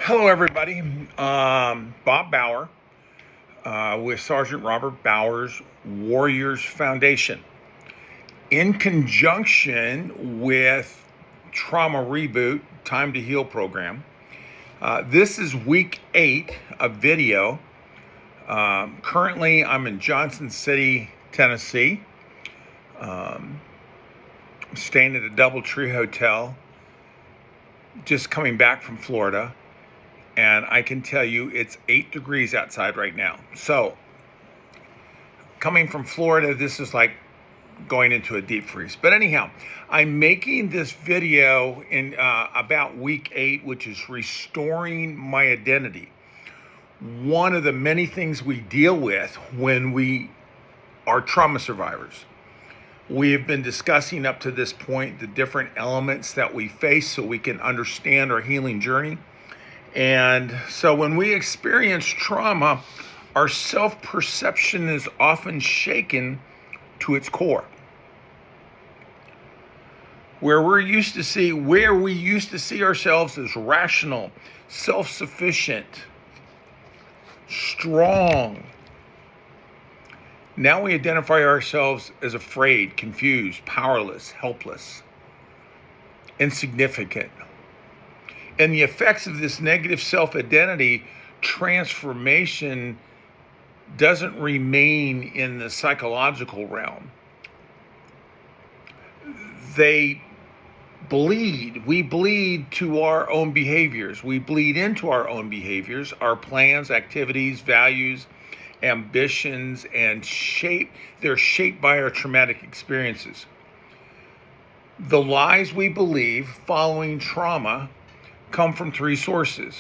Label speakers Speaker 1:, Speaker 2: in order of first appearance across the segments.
Speaker 1: Hello, everybody. Bob Bauer with Sergeant Robert Bauer's Warriors Foundation. In conjunction with Trauma Reboot Time to Heal program, this is week 8 of video. Currently, I'm in Johnson City, Tennessee. I'm staying at a DoubleTree Hotel, just coming back from Florida. And I can tell you it's 8 degrees outside right now. So coming from Florida, this is like going into a deep freeze. But anyhow, I'm making this video in about week 8, which is restoring my identity. One of the many things we deal with when we are trauma survivors. We have been discussing up to this point the different elements that we face so we can understand our healing journey. And so when we experience trauma, our self-perception is often shaken to its core. Where we used to see ourselves as rational, self-sufficient, strong. Now we identify ourselves as afraid, confused, powerless, helpless, insignificant. And the effects of this negative self-identity transformation doesn't remain in the psychological realm. They bleed. We bleed to our own behaviors. We bleed into our own behaviors, our plans, activities, values, ambitions, and they're shaped by our traumatic experiences. The lies we believe following trauma come from 3 sources: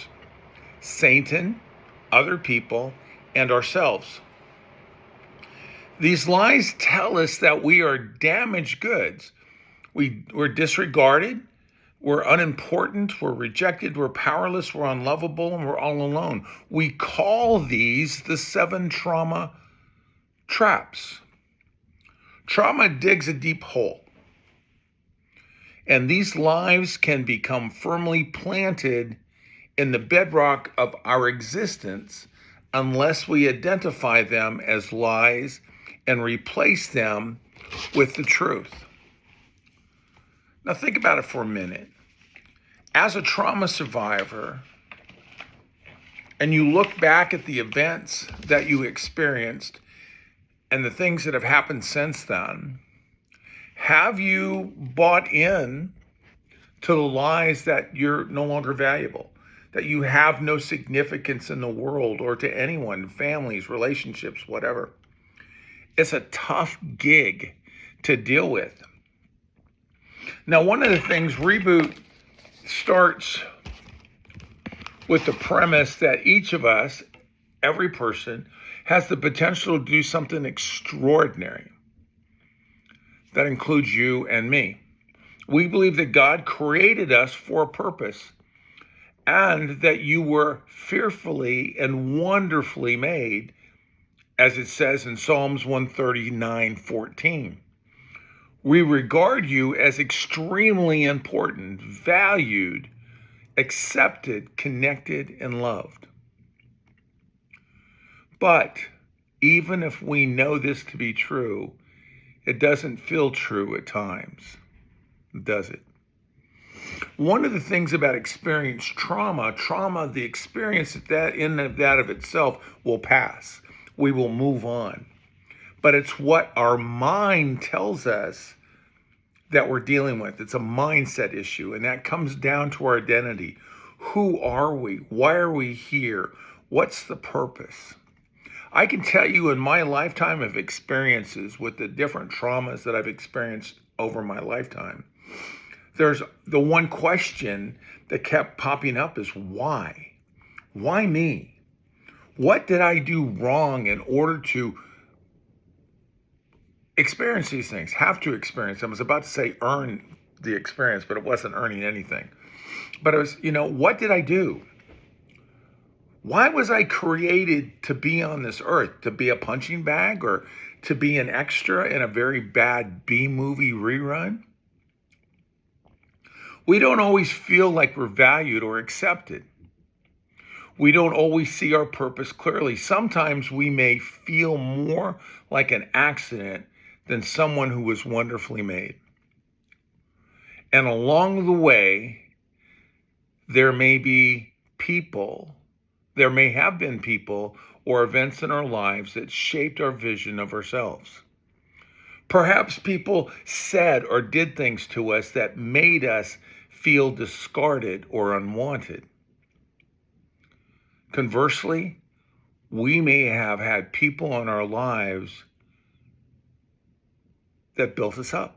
Speaker 1: Satan, other people, and ourselves. These lies tell us that we are damaged goods. We're disregarded, we're unimportant, we're rejected, we're powerless, we're unlovable, and we're all alone. We call these the 7 trauma traps. Trauma digs a deep hole. And these lies can become firmly planted in the bedrock of our existence unless we identify them as lies and replace them with the truth. Now think about it for a minute. As a trauma survivor, and you look back at the events that you experienced and the things that have happened since then, have you bought in to the lies that you're no longer valuable, that you have no significance in the world or to anyone, families, relationships, whatever? It's a tough gig to deal with. Now, one of the things Reboot starts with the premise that each of us, every person, has the potential to do something extraordinary. That includes you and me. We believe that God created us for a purpose and that you were fearfully and wonderfully made, as it says in Psalms 139:14. We regard you as extremely important, valued, accepted, connected, and loved. But even if we know this to be true, it doesn't feel true at times, does it? One of the things about experienced trauma, the experience that in and of itself will pass. We will move on. But it's what our mind tells us that we're dealing with. It's a mindset issue, and that comes down to our identity. Who are we? Why are we here? What's the purpose? I can tell you in my lifetime of experiences with the different traumas that I've experienced over my lifetime, there's the one question that kept popping up is why? Why me? What did I do wrong in order to experience these things, have to experience them? I was about to say earn the experience, but it wasn't earning anything. But it was, what did I do? Why was I created to be on this earth? To be a punching bag or to be an extra in a very bad B-movie rerun? We don't always feel like we're valued or accepted. We don't always see our purpose clearly. Sometimes we may feel more like an accident than someone who was wonderfully made. And along the way, there may be people, there may have been people or events in our lives that shaped our vision of ourselves. Perhaps people said or did things to us that made us feel discarded or unwanted. Conversely, we may have had people in our lives that built us up.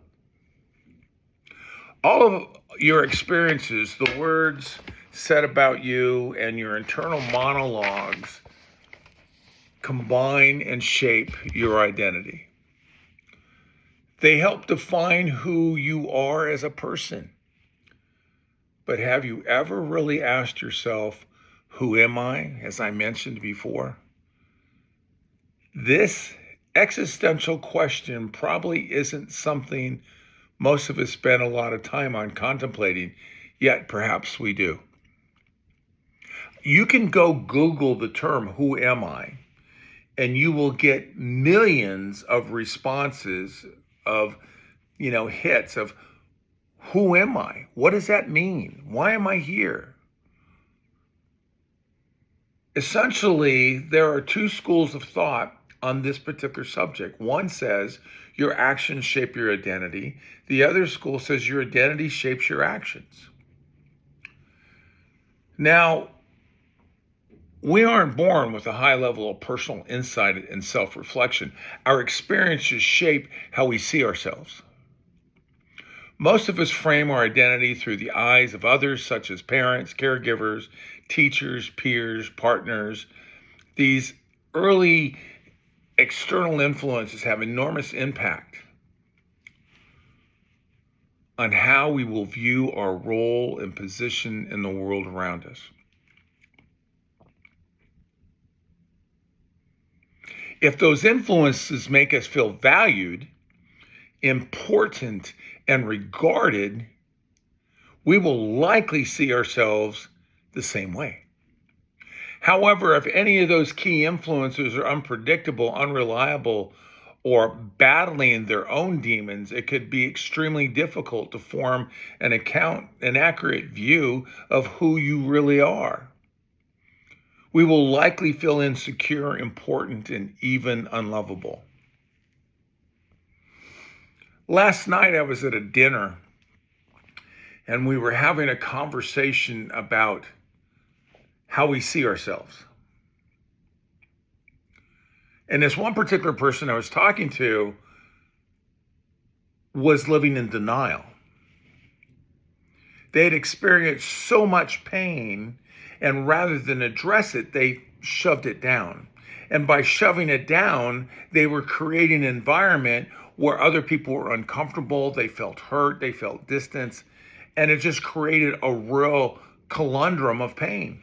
Speaker 1: All of your experiences, the words said about you, and your internal monologues combine and shape your identity. They help define who you are as a person. But have you ever really asked yourself, who am I, as I mentioned before? This existential question probably isn't something most of us spend a lot of time on contemplating, yet perhaps we do. You can go Google the term, who am I? And you will get millions of responses of, hits of, who am I? What does that mean? Why am I here? Essentially, there are two schools of thought on this particular subject. One says your actions shape your identity. The other school says your identity shapes your actions. Now, we aren't born with a high level of personal insight and self-reflection. Our experiences shape how we see ourselves. Most of us frame our identity through the eyes of others, such as parents, caregivers, teachers, peers, partners. These early external influences have enormous impact on how we will view our role and position in the world around us. If those influences make us feel valued, important, and regarded, we will likely see ourselves the same way. However, if any of those key influences are unpredictable, unreliable, or battling their own demons, it could be extremely difficult to form an accurate view of who you really are. We will likely feel insecure, important, and even unlovable. Last night I was at a dinner and we were having a conversation about how we see ourselves. And this one particular person I was talking to was living in denial. They had experienced so much pain, and rather than address it, they shoved it down. And by shoving it down, they were creating an environment where other people were uncomfortable, they felt hurt, they felt distance, and it just created a real conundrum of pain.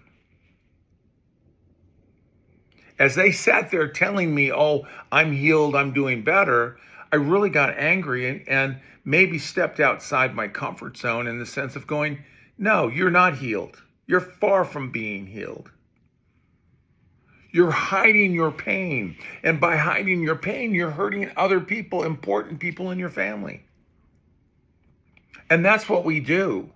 Speaker 1: As they sat there telling me, oh, I'm healed, I'm doing better, I really got angry and maybe stepped outside my comfort zone in the sense of going, no, you're not healed. You're far from being healed. You're hiding your pain. And by hiding your pain, you're hurting other people, important people in your family. And that's what we do.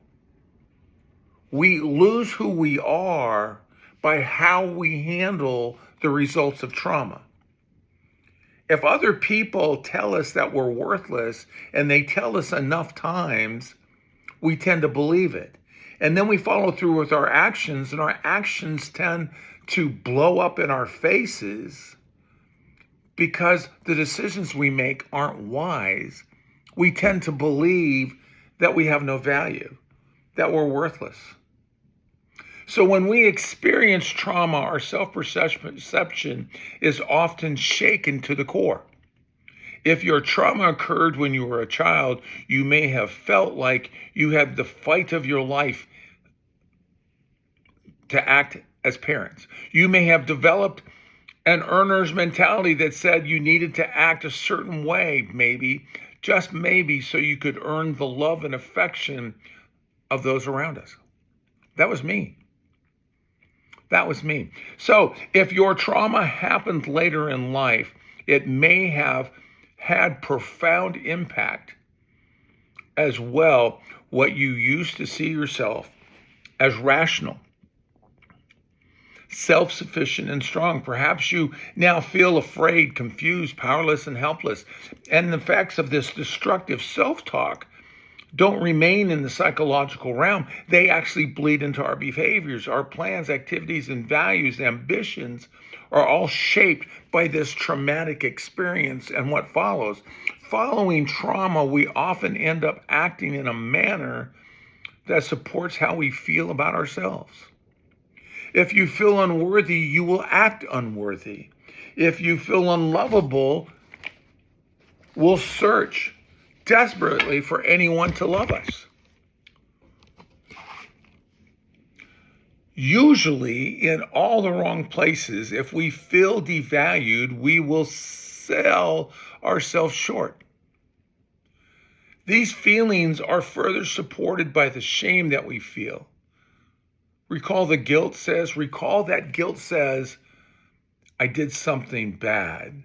Speaker 1: We lose who we are by how we handle the results of trauma. If other people tell us that we're worthless and they tell us enough times, we tend to believe it. And then we follow through with our actions, and our actions tend to blow up in our faces because the decisions we make aren't wise. We tend to believe that we have no value, that we're worthless. So when we experience trauma, our self-perception is often shaken to the core. If your trauma occurred when you were a child, you may have felt like you had the fight of your life to act as parents. You may have developed an earner's mentality that said you needed to act a certain way, maybe, just maybe, so you could earn the love and affection of those around us. That was me. That was me. So if your trauma happened later in life, it may have had profound impact as well. What you used to see yourself as rational, self-sufficient, and strong. Perhaps you now feel afraid, confused, powerless, and helpless. And the effects of this destructive self-talk don't remain in the psychological realm. They actually bleed into our behaviors, our plans, activities, and values, ambitions are all shaped by this traumatic experience and what follows. Following trauma, we often end up acting in a manner that supports how we feel about ourselves. If you feel unworthy, you will act unworthy. If you feel unlovable, we'll search desperately for anyone to love us. Usually in all the wrong places. If we feel devalued, we will sell ourselves short. These feelings are further supported by the shame that we feel. Recall that guilt says, I did something bad,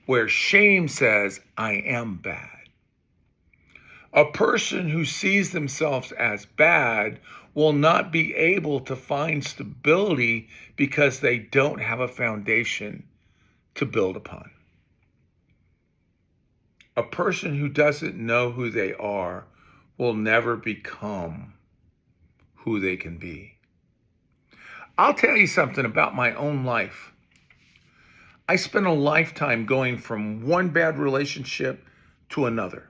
Speaker 1: where shame says, I am bad. A person who sees themselves as bad will not be able to find stability because they don't have a foundation to build upon. A person who doesn't know who they are will never become who they can be. I'll tell you something about my own life. I spent a lifetime going from one bad relationship to another.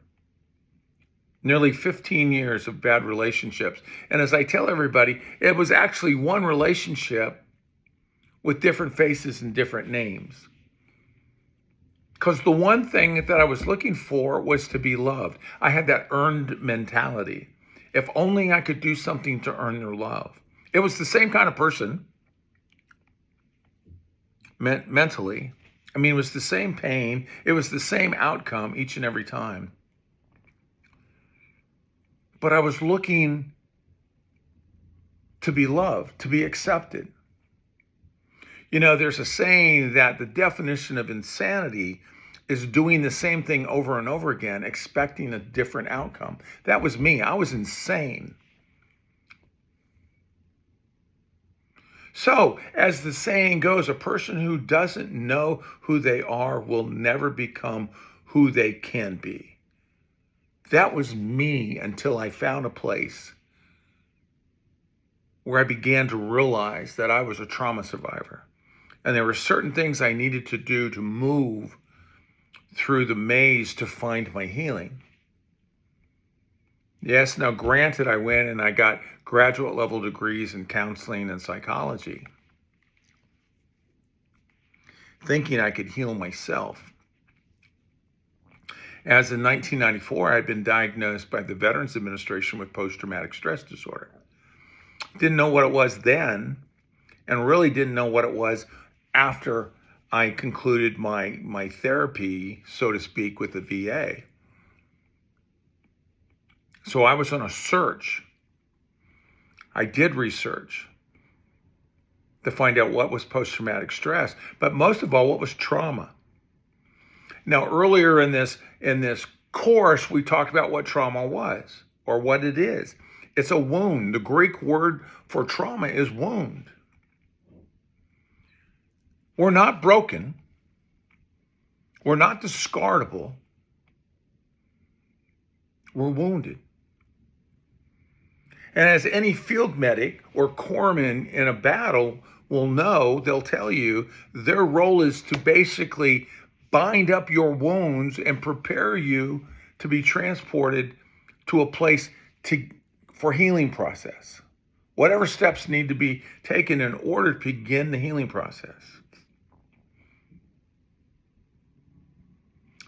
Speaker 1: Nearly 15 years of bad relationships. And as I tell everybody, it was actually one relationship with different faces and different names. Because the one thing that I was looking for was to be loved. I had that earned mentality. If only I could do something to earn their love. It was the same kind of person mentally. I mean, it was the same pain. It was the same outcome each and every time. But I was looking to be loved, to be accepted. You know, there's a saying that the definition of insanity is doing the same thing over and over again, expecting a different outcome. That was me. I was insane. So, as the saying goes, a person who doesn't know who they are will never become who they can be. That was me until I found a place where I began to realize that I was a trauma survivor. And there were certain things I needed to do to move through the maze to find my healing. Yes, now granted, I went and I got graduate level degrees in counseling and psychology, thinking I could heal myself. As in 1994, I had been diagnosed by the Veterans Administration with post-traumatic stress disorder. Didn't know what it was then, and really didn't know what it was after I concluded my therapy, so to speak, with the VA. So I was on a search. I did research to find out what was post-traumatic stress, but most of all, what was trauma. Now, earlier in this course, we talked about what trauma was, or what it is. It's a wound. The Greek word for trauma is wound. We're not broken. We're not discardable. We're wounded. And as any field medic or corpsman in a battle will know, they'll tell you, their role is to basically bind up your wounds and prepare you to be transported to a place for healing process. Whatever steps need to be taken in order to begin the healing process.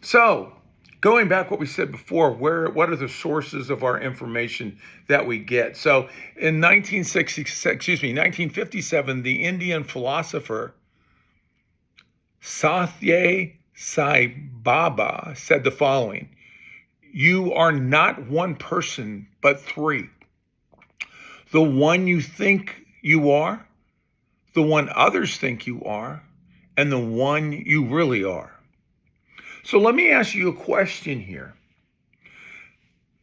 Speaker 1: So, going back what we said before, what are the sources of our information that we get? So, in 1957, the Indian philosopher Satya Sai Baba said the following: "You are not one person, but three. The one you think you are, the one others think you are, and the one you really are. So let me ask you a question here.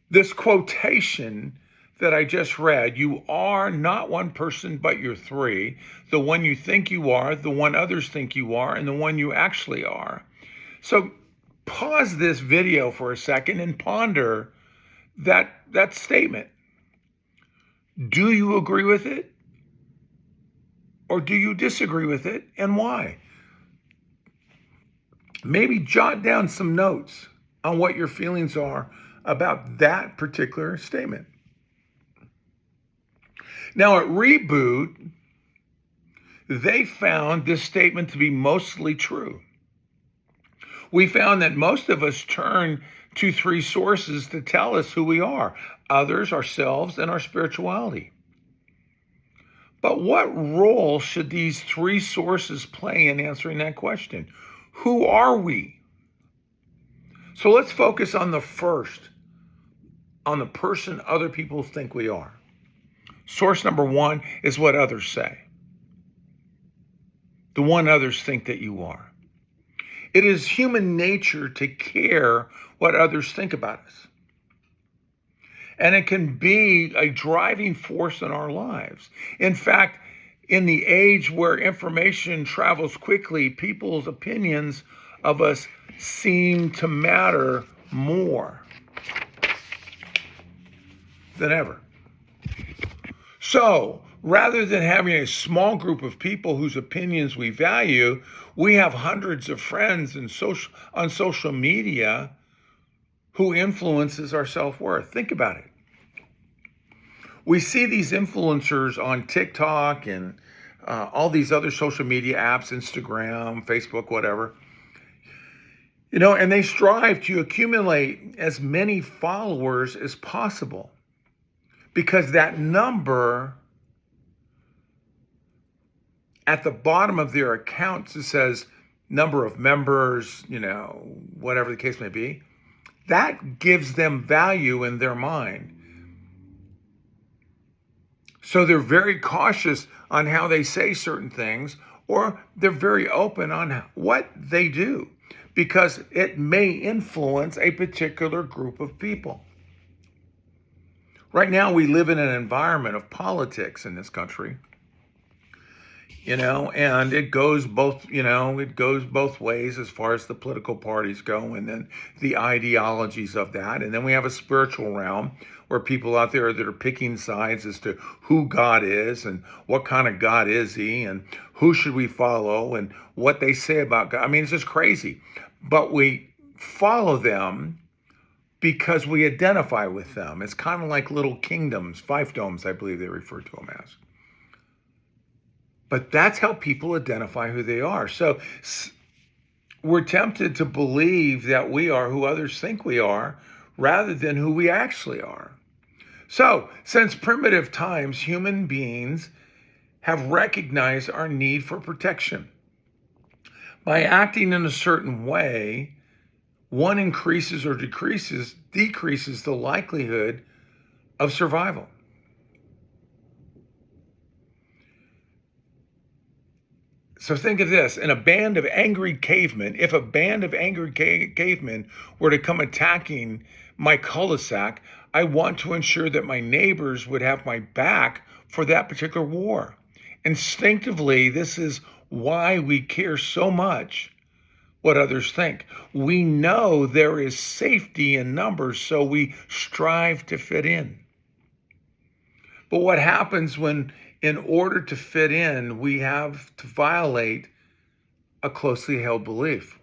Speaker 1: This quotation that I just read, you are not one person, but you're three. The one you think you are, the one others think you are, and the one you actually are. So pause this video for a second and ponder that statement. Do you agree with it? Or do you disagree with it, and why? Maybe jot down some notes on what your feelings are about that particular statement. Now, at Reboot, they found this statement to be mostly true. We found that most of us turn to three sources to tell us who we are: others, ourselves, and our spirituality. But what role should these three sources play in answering that question? Who are we? So let's focus on the first, on the person other people think we are. Source number one is what others say. The one others think that you are. It is human nature to care what others think about us. And it can be a driving force in our lives. In fact, in the age where information travels quickly, people's opinions of us seem to matter more than ever. So, rather than having a small group of people whose opinions we value, we have hundreds of friends on social media who influences our self-worth. Think about it. We see these influencers on TikTok and all these other social media apps, Instagram, Facebook, whatever, and they strive to accumulate as many followers as possible, because that number at the bottom of their accounts, it says number of members, whatever the case may be, that gives them value in their mind. So they're very cautious on how they say certain things, or they're very open on what they do, because it may influence a particular group of people. Right now, we live in an environment of politics in this country, and it goes both ways as far as the political parties go, and then the ideologies of that. And then we have a spiritual realm where people out there that are picking sides as to who God is and what kind of God is he and who should we follow and what they say about God. I mean, it's just crazy. But we follow them because we identify with them. It's kind of like little kingdoms, fiefdoms, I believe they refer to them as. But that's how people identify who they are. So we're tempted to believe that we are who others think we are rather than who we actually are. So since primitive times, human beings have recognized our need for protection. By acting in a certain way, one increases or decreases the likelihood of survival. So think of this, in a band of angry cavemen, if a band of angry cavemen were to come attacking my cul-de-sac, I want to ensure that my neighbors would have my back for that particular war. Instinctively, this is why we care so much what others think. We know there is safety in numbers, so we strive to fit in. But what happens when, in order to fit in, we have to violate a closely held belief?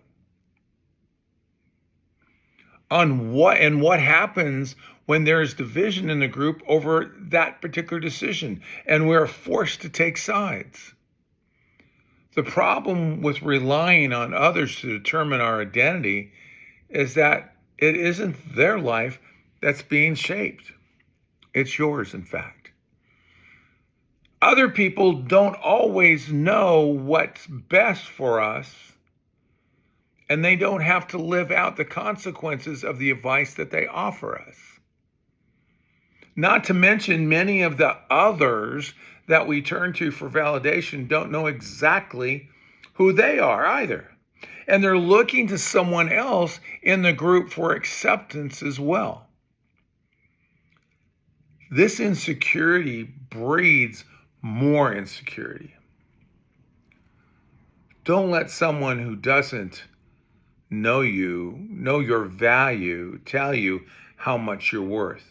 Speaker 1: What happens when there is division in the group over that particular decision and we're forced to take sides? The problem with relying on others to determine our identity is that it isn't their life that's being shaped. It's yours, in fact. Other people don't always know what's best for us, and they don't have to live out the consequences of the advice that they offer us. Not to mention, many of the others that we turn to for validation don't know exactly who they are either. And they're looking to someone else in the group for acceptance as well. This insecurity breeds more insecurity. Don't let someone who doesn't know you, know your value, tell you how much you're worth.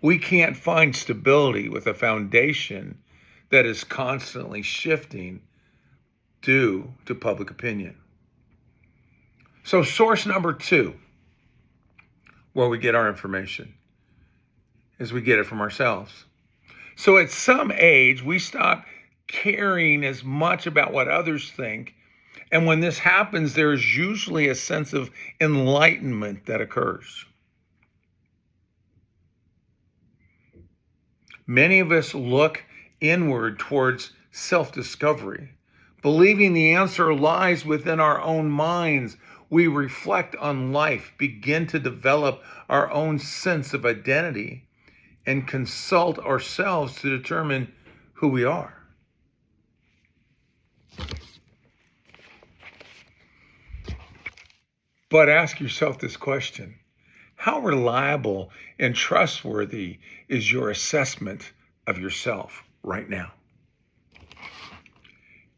Speaker 1: We can't find stability with a foundation that is constantly shifting due to public opinion. So source number 2, where we get our information, is we get it from ourselves. So at some age, we stop caring as much about what others think. And when this happens, there is usually a sense of enlightenment that occurs. Many of us look inward towards self-discovery, believing the answer lies within our own minds. We reflect on life, begin to develop our own sense of identity, and consult ourselves to determine who we are. But ask yourself this question: how reliable and trustworthy is your assessment of yourself right now?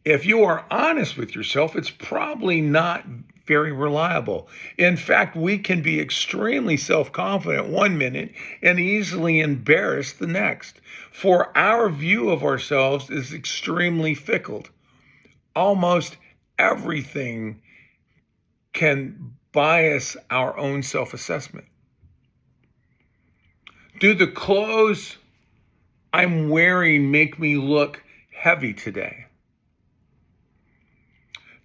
Speaker 1: If you are honest with yourself, it's probably not very reliable. In fact, we can be extremely self-confident one minute and easily embarrassed the next. For our view of ourselves is extremely fickle. Almost everything can bias our own self-assessment. Do the clothes I'm wearing make me look heavy today?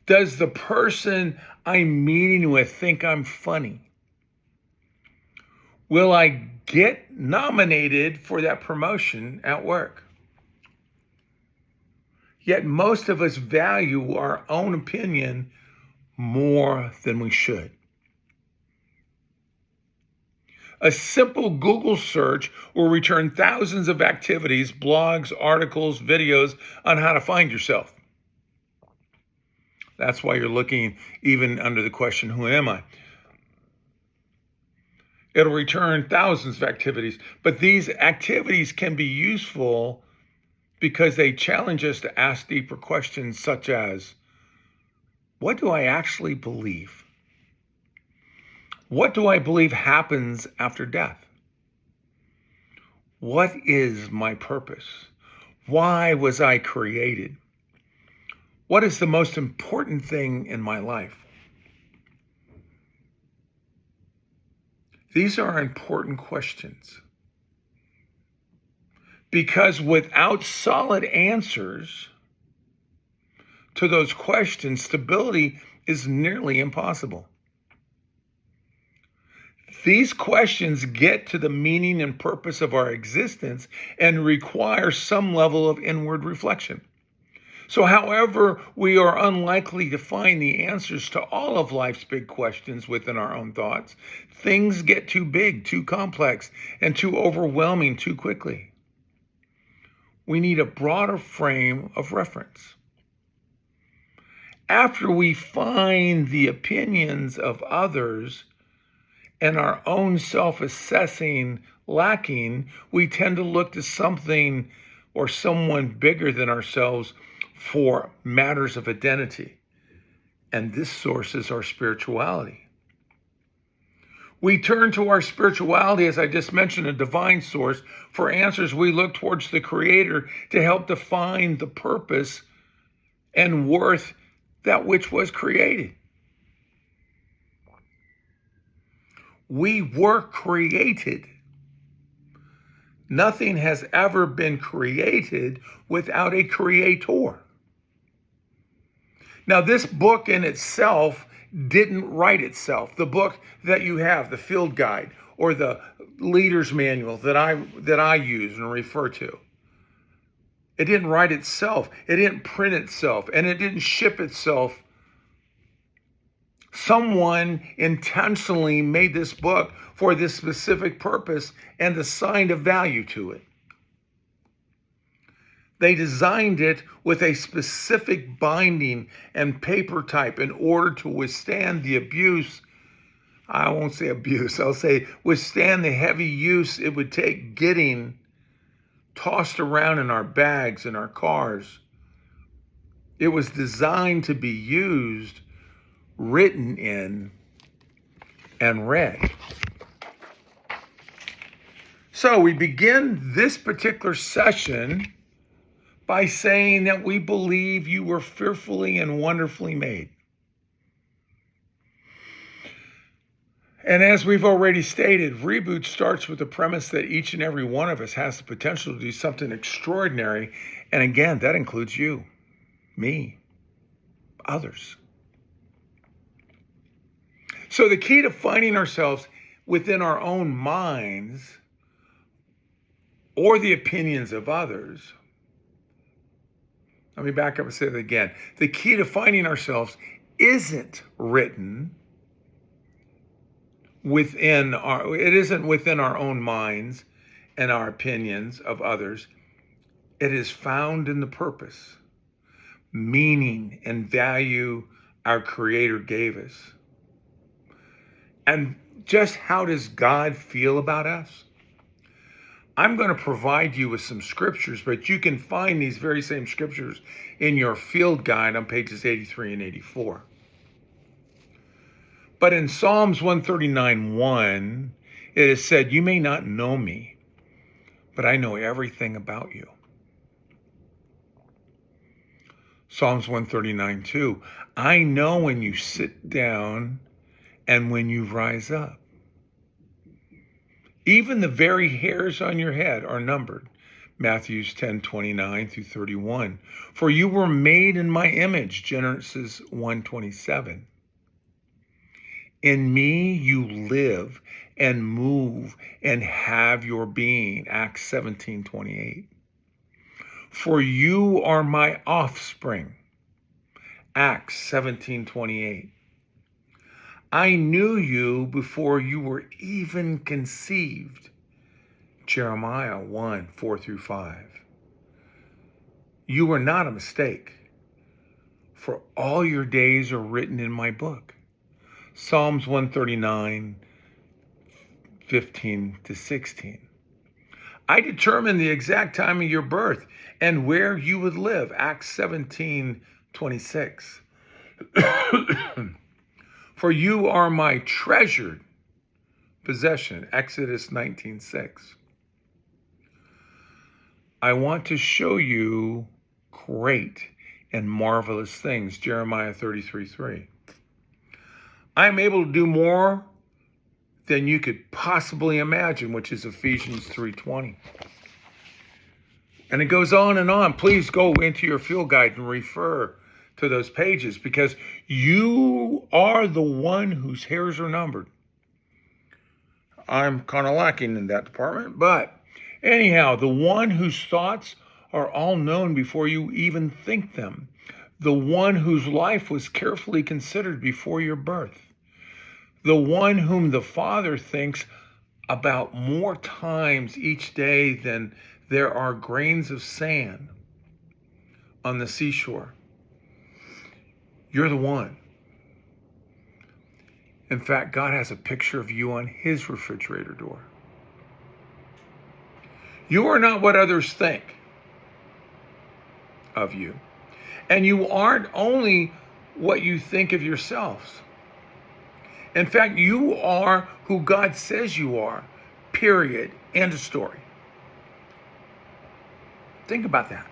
Speaker 1: Does the person I'm meeting with think I'm funny? Will I get nominated for that promotion at work? Yet most of us value our own opinion more than we should. A simple Google search will return thousands of activities, blogs, articles, videos on how to find yourself. That's why you're looking even under the question, who am I? It'll return thousands of activities, but these activities can be useful because they challenge us to ask deeper questions such as, what do I actually believe? What do I believe happens after death? What is my purpose? Why was I created? What is the most important thing in my life? These are important questions because without solid answers to those questions, stability is nearly impossible. These questions get to the meaning and purpose of our existence and require some level of inward reflection. So however, we are unlikely to find the answers to all of life's big questions within our own thoughts. Things get too big, too complex, and too overwhelming too quickly. We need a broader frame of reference. After we find the opinions of others and our own self-assessing lacking, we tend to look to something or someone bigger than ourselves for matters of identity. And this source is our spirituality. We turn to our spirituality, as I just mentioned, a divine source. For answers, we look towards the Creator to help define the purpose and worth that which was created. We were created. Nothing has ever been created without a creator. Now, this book in itself didn't write itself. The book that you have, the field guide or the leader's manual that I use and refer to, it didn't write itself. It didn't print itself, and it didn't ship itself. Someone intentionally made this book for this specific purpose and assigned a value to it. They designed it with a specific binding and paper type in order to withstand the abuse. I won't say abuse, I'll say withstand the heavy use it would take getting tossed around in our bags in our cars. It was designed to be used, written in, and read. So we begin this particular session by saying that we believe you were fearfully and wonderfully made. And as we've already stated, Reboot starts with the premise that each and every one of us has the potential to do something extraordinary. And again, that includes you, me, others. So the key to finding ourselves within our own minds or the opinions of others, let me back up and say it again. The key to finding ourselves isn't written it isn't within our own minds and our opinions of others. It is found in the purpose, meaning, and value our Creator gave us. And just how does God feel about us? I'm going to provide you with some scriptures, but you can find these very same scriptures in your field guide on pages 83 and 84. But in Psalms 139:1, it is said, "You may not know me, but I know everything about you." Psalms 139:2, "I know when you sit down and when you rise up. Even the very hairs on your head are numbered." Matthew 10:29 through 31. "For you were made in my image." Genesis 1:27. "In me you live and move and have your being." Acts 17:28. "For you are my offspring." Acts 17:28. "I knew you before you were even conceived." Jeremiah 1:4 through 5. "You were not a mistake, for all your days are written in my book." Psalms 139:15 to 16. "I determined the exact time of your birth and where you would live." Acts 17:26. "For you are my treasured possession." Exodus 19:6. "I want to show you great and marvelous things." Jeremiah 33:3. "I am able to do more than you could possibly imagine," which is Ephesians 3:20. And it goes on and on. Please go into your field guide and refer to those pages, because you are the one whose hairs are numbered. I'm kind of lacking in that department, but anyhow, the one whose thoughts are all known before you even think them. The one whose life was carefully considered before your birth. The one whom the Father thinks about more times each day than there are grains of sand on the seashore. You're the one. In fact, God has a picture of you on his refrigerator door. You are not what others think of you. And you aren't only what you think of yourselves. In fact, you are who God says you are, period, end of story. Think about that.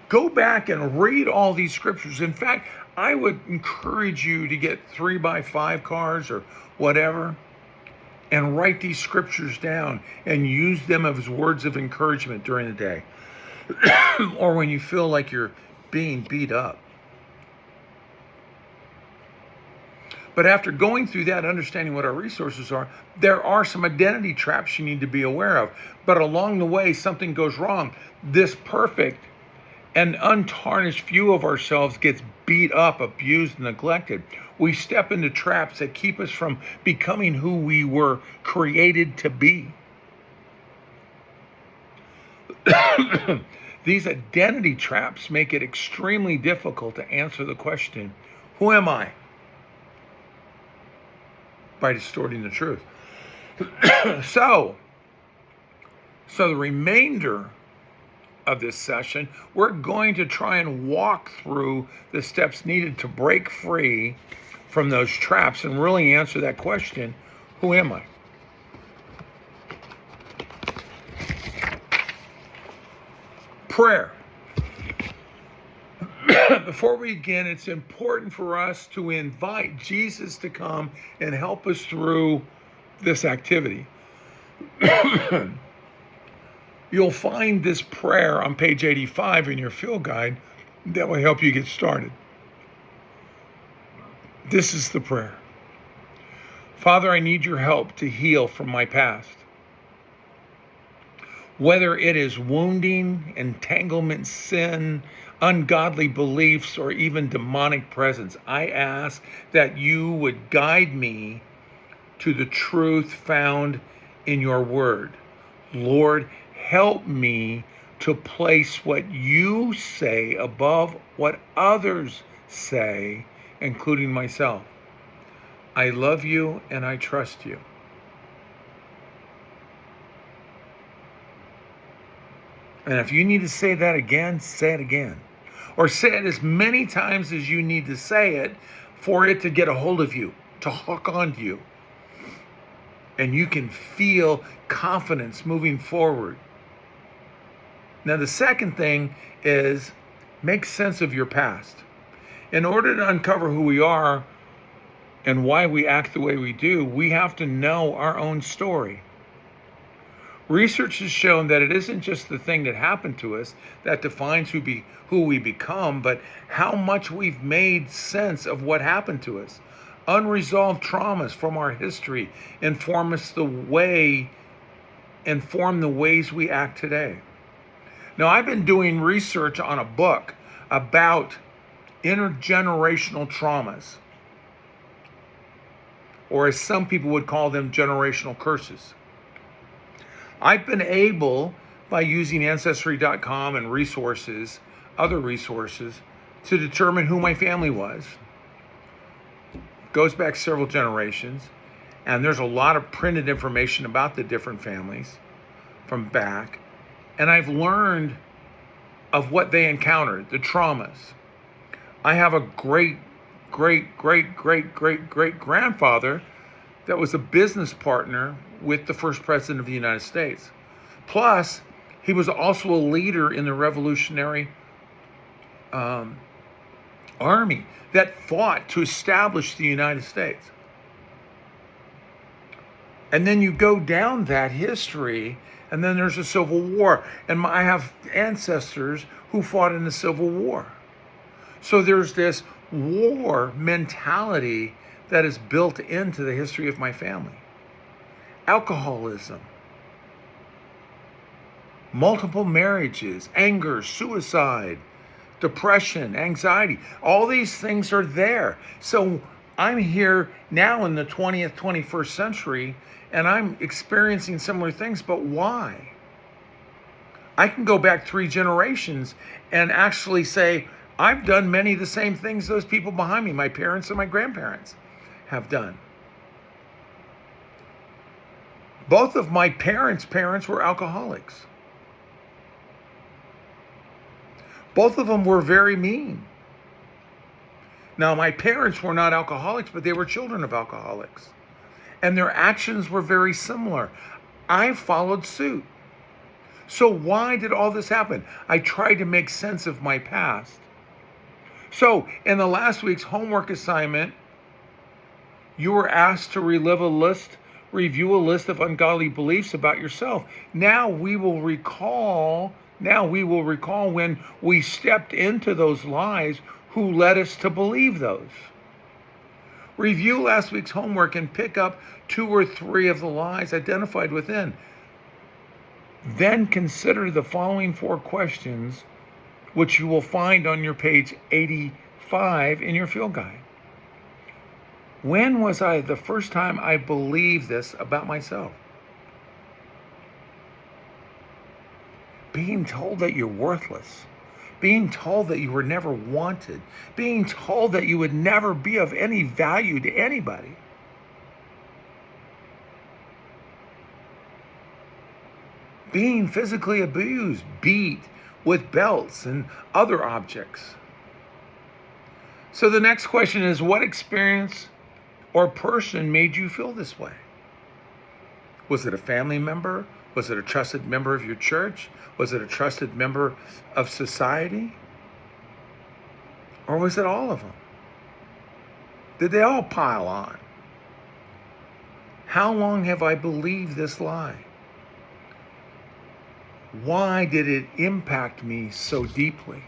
Speaker 1: Go back and read all these scriptures. In fact, I would encourage you to get 3x5 cards or whatever and write these scriptures down and use them as words of encouragement during the day or when you feel like you're being beat up. But after going through that, understanding what our resources are, there are some identity traps you need to be aware of. But along the way, something goes wrong. This perfect and untarnished view of ourselves gets beat up, abused, and neglected. We step into traps that keep us from becoming who we were created to be. These identity traps make it extremely difficult to answer the question, who am I? By distorting the truth. So the remainder of this session, we're going to try and walk through the steps needed to break free from those traps and really answer that question, who am I? Prayer. Before we begin, it's important for us to invite Jesus to come and help us through this activity. You'll find this prayer on page 85 in your field guide that will help you get started. This is the prayer. Father, I need your help to heal from my past. Whether it is wounding, entanglement, sin, ungodly beliefs, or even demonic presence, I ask that you would guide me to the truth found in your word. Lord, help me to place what you say above what others say, including myself. I love you and I trust you. And if you need to say that again, say it again. Or say it as many times as you need to say it for it to get a hold of you, to hook onto you. And you can feel confidence moving forward. Now, the second thing is make sense of your past. In order to uncover who we are and why we act the way we do, we have to know our own story. Research has shown that it isn't just the thing that happened to us that defines who we become, but how much we've made sense of what happened to us. Unresolved traumas from our history inform the ways we act today. Now, I've been doing research on a book about intergenerational traumas, or as some people would call them, generational curses. I've been able, by using Ancestry.com and other resources, to determine who my family was. Goes back several generations, and there's a lot of printed information about the different families from back. And I've learned of what they encountered, the traumas. I have a great grandfather that was a business partner with the first president of the United States. Plus, he was also a leader in the Revolutionary Army that fought to establish the United States. And then you go down that history, and then there's a Civil War. And I have ancestors who fought in the Civil War. So there's this war mentality that is built into the history of my family. Alcoholism, multiple marriages, anger, suicide, depression, anxiety, all these things are there. So I'm here now in the 20th, 21st century, and I'm experiencing similar things, but why? I can go back 3 generations and actually say, I've done many of the same things those people behind me, my parents and my grandparents, have done. Both of my parents' were alcoholics. Both of them were very mean. Now, my parents were not alcoholics, but they were children of alcoholics. And their actions were very similar. I followed suit. So why did all this happen? I tried to make sense of my past. So in the last week's homework assignment, you were asked to review a list of ungodly beliefs about yourself. Now we will recall when we stepped into those lies who led us to believe those. Review last week's homework and pick up 2 or 3 of the lies identified within. Then consider the following 4 questions, which you will find on your page 85 in your field guide. When was the first time I believed this about myself? being told that you're worthless, being told that you were never wanted, being told that you would never be of any value to anybody. Being physically abused, beat with belts and other objects. So the next question is, what experience or person made you feel this way? Was it a family member? Was it a trusted member of your church? Was it a trusted member of society? Or was it all of them? Did they all pile on? How long have I believed this lie? Why did it impact me so deeply?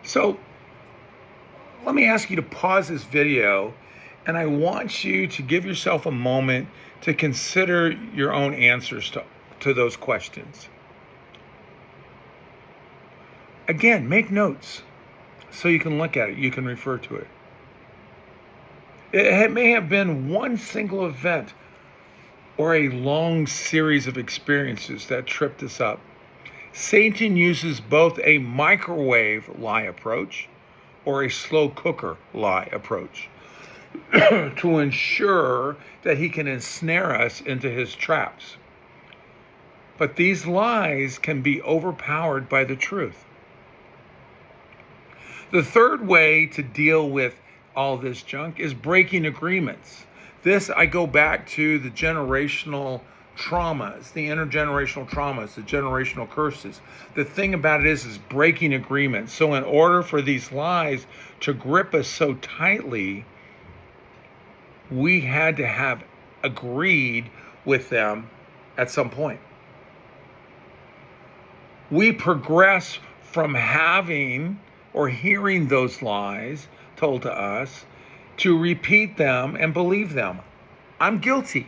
Speaker 1: So let me ask you to pause this video, and I want you to give yourself a moment to consider your own answers to those questions. Again, make notes so you can look at it, you can refer to it. It may have been one single event or a long series of experiences that tripped us up. Satan uses both a microwave lie approach or a slow cooker lie approach to ensure that he can ensnare us into his traps. But these lies can be overpowered by the truth. The third way to deal with all this junk is breaking agreements. This, I go back to the generational traumas, the intergenerational traumas, the generational curses. The thing about it is breaking agreements. So in order for these lies to grip us so tightly, we had to have agreed with them at some point. We progress from having or hearing those lies told to us to repeat them and believe them. I'm guilty.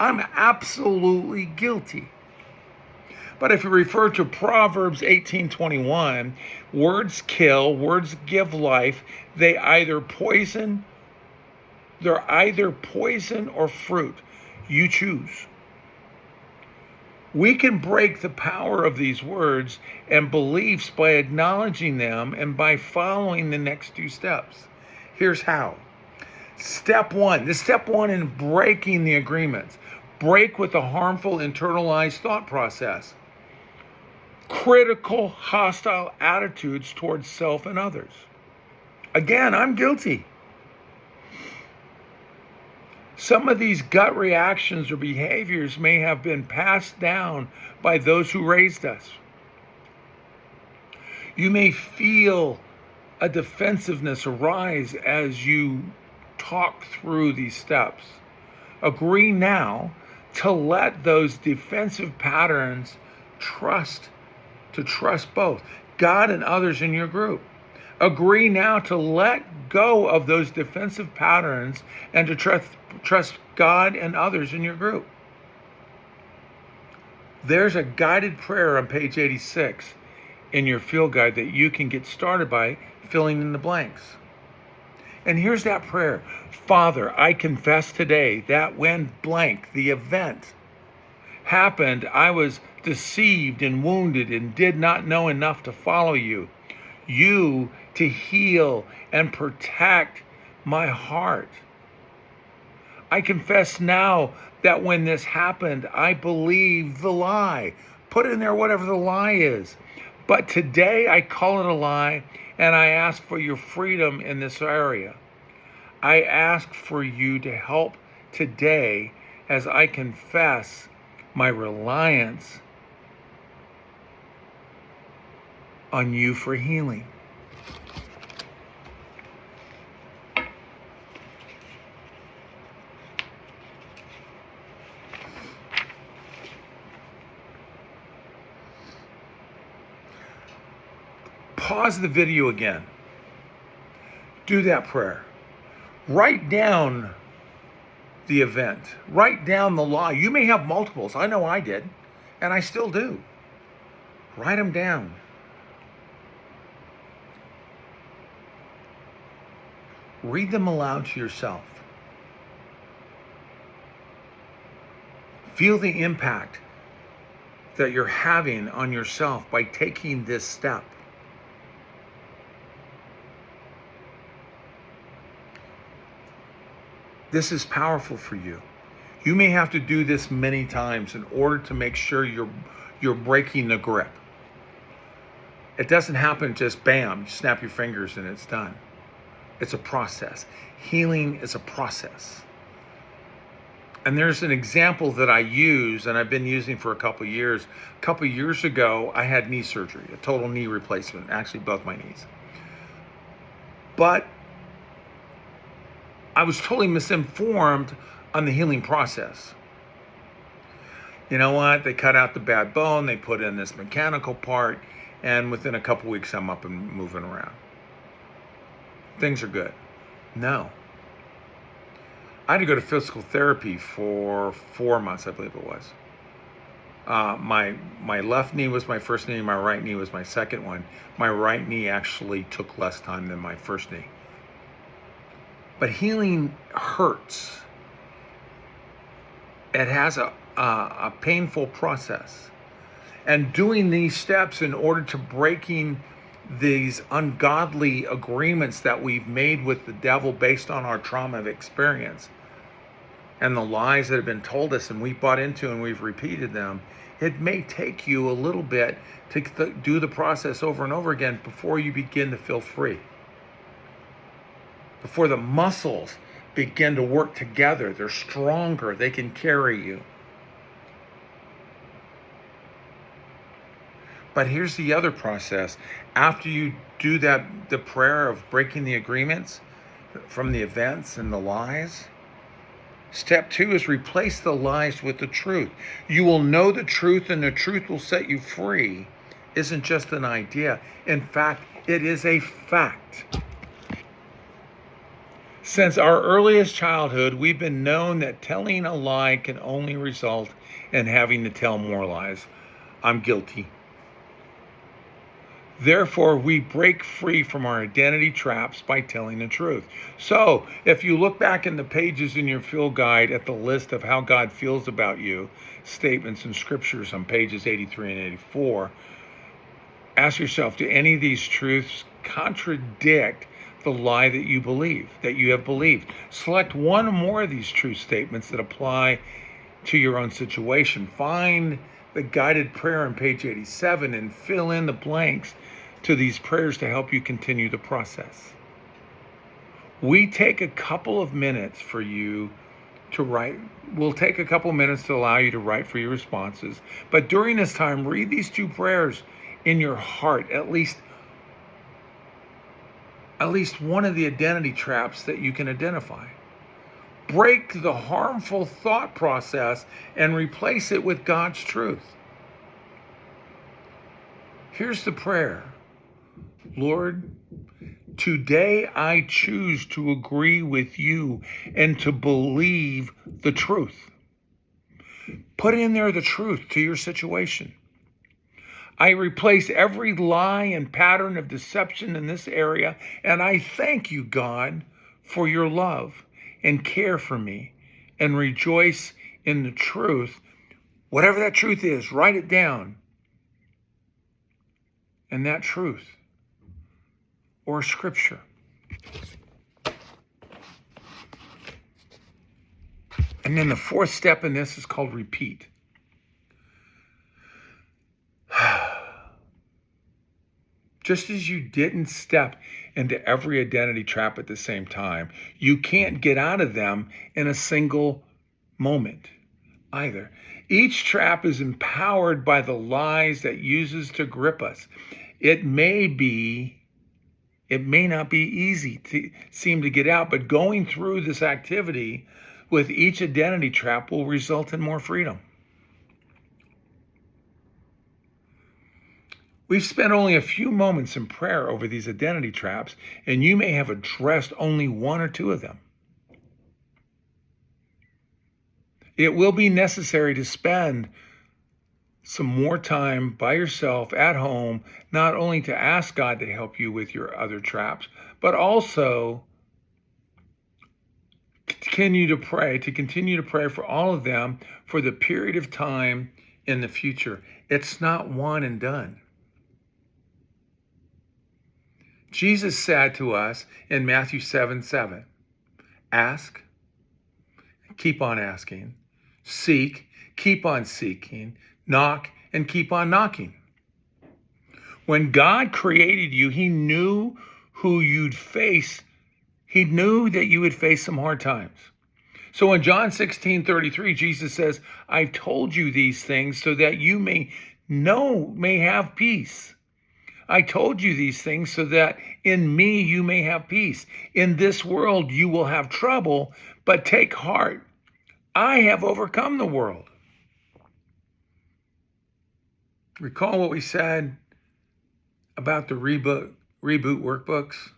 Speaker 1: I'm absolutely guilty. But if you refer to Proverbs 18:21, words kill, words give life. They're either poison or fruit. You choose. We can break the power of these words and beliefs by acknowledging them and by following the next two steps. Here's how. Step one in breaking the agreements. Break with a harmful internalized thought process. Critical, hostile attitudes towards self and others. Again, I'm guilty. Some of these gut reactions or behaviors may have been passed down by those who raised us. You may feel a defensiveness arise as you talk through these steps. Agree now to let those defensive patterns trust both God and others in your group. Agree now to let go of those defensive patterns and to trust God and others in your group. There's a guided prayer on page 86 in your field guide that you can get started by filling in the blanks. And here's that prayer. Father, I confess today that when blank, the event happened, I was deceived and wounded and did not know enough to follow you. You to heal and protect my heart. I confess now that when this happened, I believed the lie. Put in there whatever the lie is. But today I call it a lie, and I ask for your freedom in this area. I ask for you to help today as I confess my reliance on you for healing. Pause the video again. Do that prayer. Write down the event. Write down the lie. You may have multiples. I know I did, and I still do. Write them down. Read them aloud to yourself. Feel the impact that you're having on yourself by taking this step. This is powerful for you. You may have to do this many times in order to make sure you're breaking the grip. It doesn't happen just bam, you snap your fingers and it's done. It's a process. Healing is a process. And there's an example that I use, and I've been using for a couple of years. A couple of years ago, I had knee surgery, a total knee replacement, actually both my knees. But I was totally misinformed on the healing process. You know what? They cut out the bad bone, they put in this mechanical part, and within a couple weeks, I'm up and moving around. Things are good. No. I had to go to physical therapy for 4 months, I believe it was. My left knee was my first knee, my right knee was my second one. My right knee actually took less time than my first knee. But healing hurts. It has a painful process. And doing these steps in order to breaking these ungodly agreements that we've made with the devil based on our trauma of experience and the lies that have been told us and we've bought into and we've repeated them, it may take you a little bit to do the process over and over again before you begin to feel free. Before the muscles begin to work together, they're stronger, they can carry you. But here's the other process. After you do that, the prayer of breaking the agreements from the events and the lies, step 2 is replace the lies with the truth. You will know the truth and the truth will set you free. Isn't just an idea. In fact, it is a fact. Since our earliest childhood, we've been known that telling a lie can only result in having to tell more lies. I'm guilty. Therefore, we break free from our identity traps by telling the truth. So, if you look back in the pages in your field guide at the list of how God feels about you, statements and scriptures on pages 83 and 84, ask yourself, do any of these truths contradict the lie that you believe, that you have believed? Select one or more of these truth statements that apply to your own situation. Find the guided prayer on page 87 and fill in the blanks to these prayers to help you continue the process. We take a couple of minutes for you to write. We'll take a couple of minutes to allow you to write for your responses. But during this time, read these 2 prayers in your heart, at least one of the identity traps that you can identify. Break the harmful thought process and replace it with God's truth. Here's the prayer. Lord, today I choose to agree with you and to believe the truth. Put in there the truth to your situation. I replace every lie and pattern of deception in this area, and I thank you, God, for your love and care for me, and rejoice in the truth. Whatever that truth is, write it down. And that truth, or scripture. And then the 4th step in this is called repeat. Just as you didn't step into every identity trap at the same time, you can't get out of them in a single moment either. Each trap is empowered by the lies that uses to grip us. It may not be easy to seem to get out, but going through this activity with each identity trap will result in more freedom. We've spent only a few moments in prayer over these identity traps, and you may have addressed only 1 or 2 of them. It will be necessary to spend some more time by yourself at home, not only to ask God to help you with your other traps, but also continue to pray for all of them for the period of time in the future. It's not one and done. Jesus said to us in Matthew 7:7, ask, keep on asking, seek, keep on seeking, knock, and keep on knocking. When God created you, he knew who you'd face. He knew that you would face some hard times. So in John 16:33, Jesus says, I've told you these things so that you may have peace. I told you these things so that in me you may have peace. In this world you will have trouble, but take heart. I have overcome the world. Recall what we said about the reboot workbooks?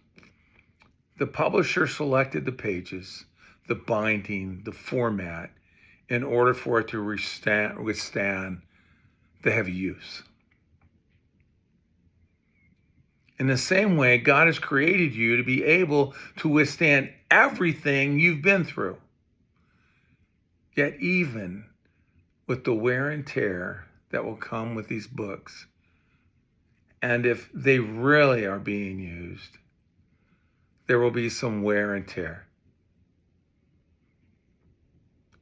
Speaker 1: The publisher selected the pages, the binding, the format, in order for it to withstand the heavy use. In the same way, God has created you to be able to withstand everything you've been through. Yet even with the wear and tear that will come with these books, and if they really are being used, there will be some wear and tear.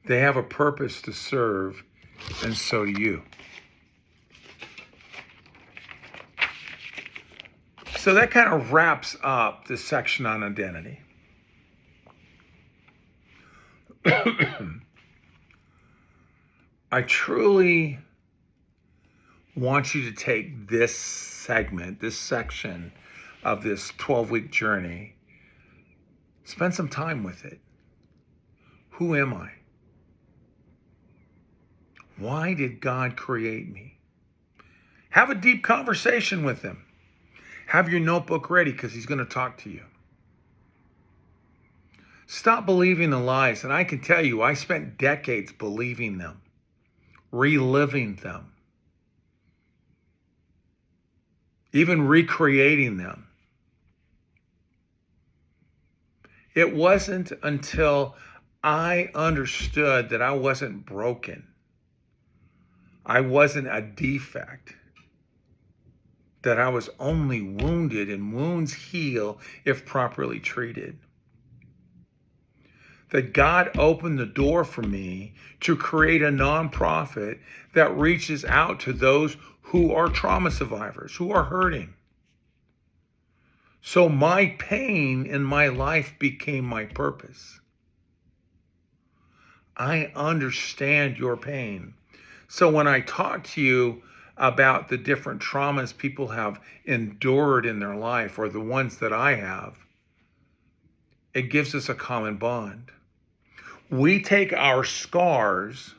Speaker 1: They have a purpose to serve, and so do you. So that kind of wraps up this section on identity. I truly want you to take this segment, this section of this 12-week journey, spend some time with it. Who am I? Why did God create me? Have a deep conversation with him. Have your notebook ready because he's going to talk to you. Stop believing the lies. And I can tell you, I spent decades believing them, reliving them, even recreating them. It wasn't until I understood that I wasn't broken, I wasn't a defect, that I was only wounded, and wounds heal if properly treated, that God opened the door for me to create a nonprofit that reaches out to those who are trauma survivors, who are hurting. So my pain in my life became my purpose. I understand your pain. So when I talk to you about the different traumas people have endured in their life, or the ones that I have, it gives us a common bond. We take our scars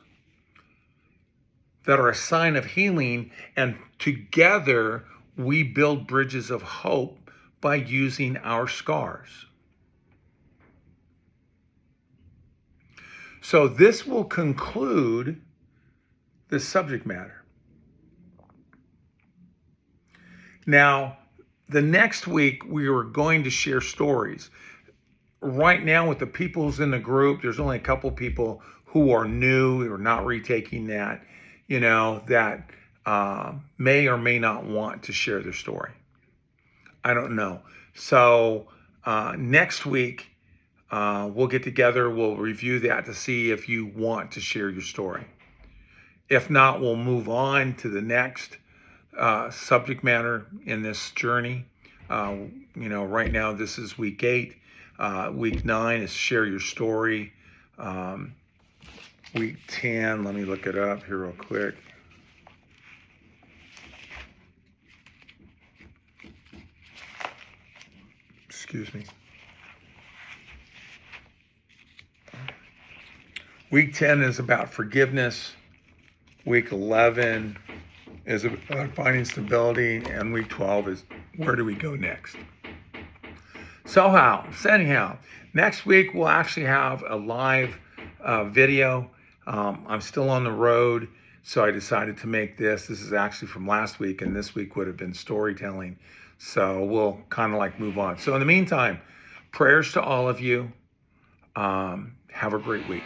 Speaker 1: that are a sign of healing, and together we build bridges of hope by using our scars. So this will conclude the subject matter. Now, the next week we are going to share stories. Right now with the people who's in the group, there's only a couple people who are new, who are not retaking that, that may or may not want to share their story. I don't know. So next week, we'll get together, we'll review that to see if you want to share your story. If not, we'll move on to the next subject matter in this journey. Right now, this is week 8. Week 9 is share your story. Week 10, let me look it up here real quick. Excuse me. Week 10 is about forgiveness. Week 11 is about finding stability. And week 12 is where do we go next? Anyhow, next week we'll actually have a live video. I'm still on the road, so I decided to make this. This is actually from last week, and this week would have been storytelling. So we'll kind of move on. So in the meantime, prayers to all of you. Have a great week.